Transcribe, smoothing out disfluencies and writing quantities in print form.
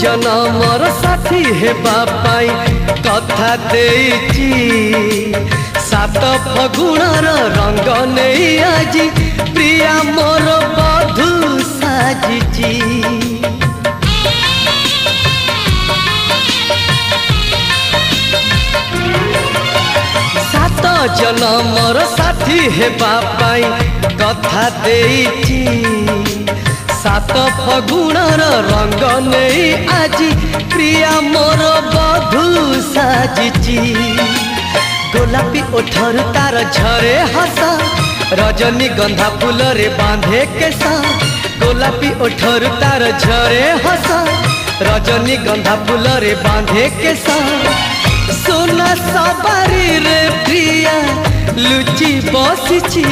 जनमर साथी हेबा पाई कथा देइची सात फगुणर रंग नहीं आजी प्रिया मोर बधू साजिची। सात जनमर साथी हेबा पाई कथा देइची सात फगुणर रंग नहीं आजी प्रिया मोर बधू साजिची। गोलापी ओठर तार झरे हस रजनी गंधा फूल रे बांधे केस गोलापी ओठर तार झरे हस रजनी गंधा फूल रे बांधे केस सोना सवारी रे प्रिया लुची बसिची।